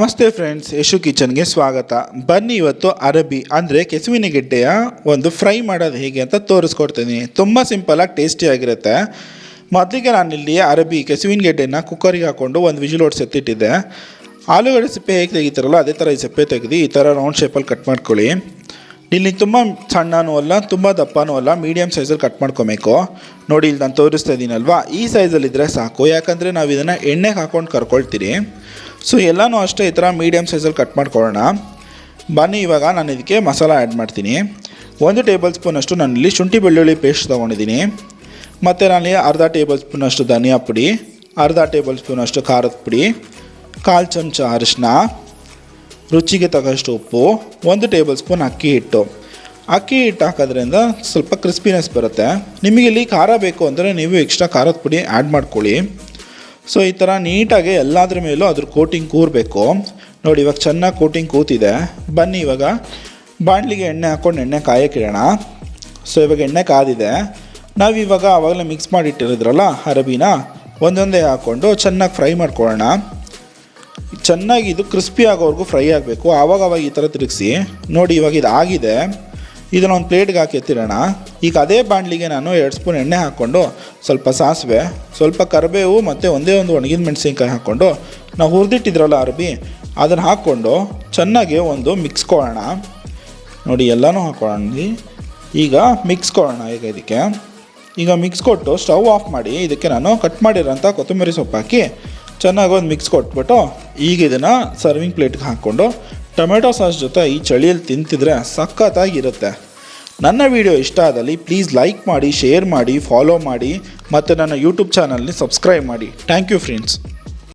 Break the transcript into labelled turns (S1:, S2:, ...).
S1: ನಮಸ್ತೆ ಫ್ರೆಂಡ್ಸ್, ಯಶು ಕಿಚನ್ಗೆ ಸ್ವಾಗತ. ಬನ್ನಿ ಇವತ್ತು ಅರಬಿ ಅಂದರೆ ಕೆಸುವಿನ ಗೆಡ್ಡೆಯ ಒಂದು ಫ್ರೈ ಮಾಡೋದು ಹೇಗೆ ಅಂತ ತೋರಿಸ್ಕೊಡ್ತೀನಿ. ತುಂಬ ಸಿಂಪಲಾಗಿ ಟೇಸ್ಟಿಯಾಗಿರುತ್ತೆ. ಮೊದಲಿಗೆ ನಾನಿಲ್ಲಿ ಅರಬಿ ಕೆಸುವಿನ ಗೆಡ್ಡೆನ ಕುಕ್ಕರಿಗೆ ಹಾಕ್ಕೊಂಡು ಒಂದು ವಿಜಿಲ್ ಹೊಡ್ಸಿ ಎತ್ತಿಟ್ಟಿದ್ದೆ. ಆಲೂಗಡ್ಡೆ ಸಿಪ್ಪೆ ಹೇಗೆ ತೆಗಿತಾರಲ್ಲ ಅದೇ ಥರ ಈ ಸಿಪ್ಪೆ ತೆಗೆದು ಈ ಥರ ರೌಂಡ್ ಶೇಪಲ್ಲಿ ಕಟ್ ಮಾಡ್ಕೊಳ್ಳಿ. ಇಲ್ಲಿ ತುಂಬ ಸಣ್ಣನೂ ಅಲ್ಲ, ತುಂಬ ದಪ್ಪನೂ ಅಲ್ಲ, ಮೀಡಿಯಮ್ ಸೈಜಲ್ಲಿ ಕಟ್ ಮಾಡ್ಕೊಬೇಕು. ನೋಡಿ, ಇಲ್ಲಿ ನಾನು ತೋರಿಸ್ತಾ ಇದ್ದೀನಲ್ವಾ, ಈ ಸೈಜಲ್ಲಿದ್ದರೆ ಸಾಕು. ಯಾಕಂದರೆ ನಾವು ಇದನ್ನು ಎಣ್ಣೆಗೆ ಹಾಕ್ಕೊಂಡು ಕರ್ಕೊಳ್ತೀರಿ. ಸೊ ಎಲ್ಲನೂ ಅಷ್ಟೇ ಈ ಥರ ಮೀಡಿಯಮ್ ಸೈಜಲ್ಲಿ ಕಟ್ ಮಾಡ್ಕೊಳ್ಳೋಣ. ಬನ್ನಿ, ಇವಾಗ ನಾನು ಇದಕ್ಕೆ ಮಸಾಲ ಆ್ಯಡ್ ಮಾಡ್ತೀನಿ. 1 ಟೇಬಲ್ ಸ್ಪೂನಷ್ಟು ನಾನಿಲ್ಲಿ ಶುಂಠಿ ಬೆಳ್ಳುಳ್ಳಿ ಪೇಸ್ಟ್ ತೊಗೊಂಡಿದ್ದೀನಿ. ಮತ್ತು ನಾನಿಲ್ಲಿ ಅರ್ಧ ಟೇಬಲ್ ಸ್ಪೂನಷ್ಟು ಧನಿಯಾ ಪುಡಿ, ಅರ್ಧ ಟೇಬಲ್ ಸ್ಪೂನಷ್ಟು ಖಾರದ ಪುಡಿ, 1/4 ಚಮಚ ಅರಿಶಿನ, ರುಚಿಗೆ ತಕ್ಕಷ್ಟು ಉಪ್ಪು, 1 ಟೇಬಲ್ ಸ್ಪೂನ್ ಅಕ್ಕಿ ಹಿಟ್ಟು ಹಾಕೋದ್ರಿಂದ ಸ್ವಲ್ಪ ಕ್ರಿಸ್ಪಿನೆಸ್ ಬರುತ್ತೆ. ನಿಮಗಿಲ್ಲಿ ಖಾರ ಬೇಕು ಅಂದರೆ ನೀವು ಎಕ್ಸ್ಟ್ರಾ ಖಾರದ ಪುಡಿ ಆ್ಯಡ್ ಮಾಡ್ಕೊಳ್ಳಿ. ಸೊ ಈ ಥರ ನೀಟಾಗಿ ಎಲ್ಲಾದ್ರ ಮೇಲೂ ಅದ್ರ ಕೋಟಿಂಗ್ ಕೂರಬೇಕು. ನೋಡಿ, ಇವಾಗ ಚೆನ್ನಾಗಿ ಕೋಟಿಂಗ್ ಕೂತಿದೆ. ಬನ್ನಿ, ಇವಾಗ ಬಾಣಲಿಗೆ ಎಣ್ಣೆ ಹಾಕ್ಕೊಂಡು ಎಣ್ಣೆ ಕಾಯಕ್ಕಿಡೋಣ. ಸೊ ಇವಾಗ ಎಣ್ಣೆ ಕಾದಿದೆ. ನಾವಿವಾಗ ಆವಾಗಲೇ ಮಿಕ್ಸ್ ಮಾಡಿಟ್ಟಿರಿದ್ರಲ್ಲ ಅರಬಿನ ಒಂದೊಂದೇ ಹಾಕ್ಕೊಂಡು ಚೆನ್ನಾಗಿ ಫ್ರೈ ಮಾಡ್ಕೊಳ್ಳೋಣ. ಚೆನ್ನಾಗಿ ಇದು ಕ್ರಿಸ್ಪಿ ಆಗೋವರೆಗೂ ಫ್ರೈ ಆಗಬೇಕು. ಆವಾಗ ಈ ಥರ ತಿರುಗಿಸಿ. ನೋಡಿ, ಇವಾಗ ಇದು ಆಗಿದೆ. ಇದನ್ನು ಒಂದು ಪ್ಲೇಟ್ಗೆ ಹಾಕಿ ಎತ್ತಿಡೋಣ. ಈಗ ಅದೇ ಬಾಣಲಿಗೆ ನಾನು 2 ಸ್ಪೂನ್ ಎಣ್ಣೆ ಹಾಕ್ಕೊಂಡು ಸ್ವಲ್ಪ ಸಾಸಿವೆ, ಸ್ವಲ್ಪ ಕರಿಬೇವು ಮತ್ತು ಒಂದೇ ಒಂದು ಒಣಗಿದ ಮೆಣಸಿನ್ಕಾಯಿ ಹಾಕ್ಕೊಂಡು ನಾವು ಹುರಿದಿಟ್ಟಿದ್ರಲ್ಲ ಅರಬಿ ಅದನ್ನು ಹಾಕ್ಕೊಂಡು ಚೆನ್ನಾಗಿ ಒಂದು ಮಿಕ್ಸ್ಕೊಳ್ಳೋಣ. ನೋಡಿ, ಎಲ್ಲನೂ ಹಾಕ್ಕೊಳ್ಳೋಣ. ಈಗ ಮಿಕ್ಸ್ಕೊಳ್ಳೋಣ. ಈಗ ಮಿಕ್ಸ್ ಕೊಟ್ಟು ಸ್ಟವ್ ಆಫ್ ಮಾಡಿ ಇದಕ್ಕೆ ನಾನು ಕಟ್ ಮಾಡಿರೋಂಥ ಕೊತ್ತಂಬರಿ ಸೊಪ್ಪು ಹಾಕಿ ಚೆನ್ನಾಗಿ ಒಂದು ಮಿಕ್ಸ್ ಕೊಟ್ಬಿಟ್ಟು ಈಗ ಇದನ್ನು ಸರ್ವಿಂಗ್ ಪ್ಲೇಟ್ಗೆ ಹಾಕ್ಕೊಂಡು ಟೊಮೆಟೊ ಸಾಸ್ ಜೊತೆ ಈ ಚಳಿಯಲ್ಲಿ ತಿಂತಿದ್ರೆ ಸಖತ್ತಾಗಿರುತ್ತೆ. ನನ್ನ ವಿಡಿಯೋ ಇಷ್ಟ ಆದಲ್ಲಿ ಪ್ಲೀಸ್ ಲೈಕ್ ಮಾಡಿ, ಶೇರ್ ಮಾಡಿ, ಫಾಲೋ ಮಾಡಿ ಮತ್ತು ನನ್ನ ಯೂಟ್ಯೂಬ್ ಚಾನಲ್ని ಸಬ್ಸ್ಕ್ರೈಬ್ ಮಾಡಿ. Thank you friends.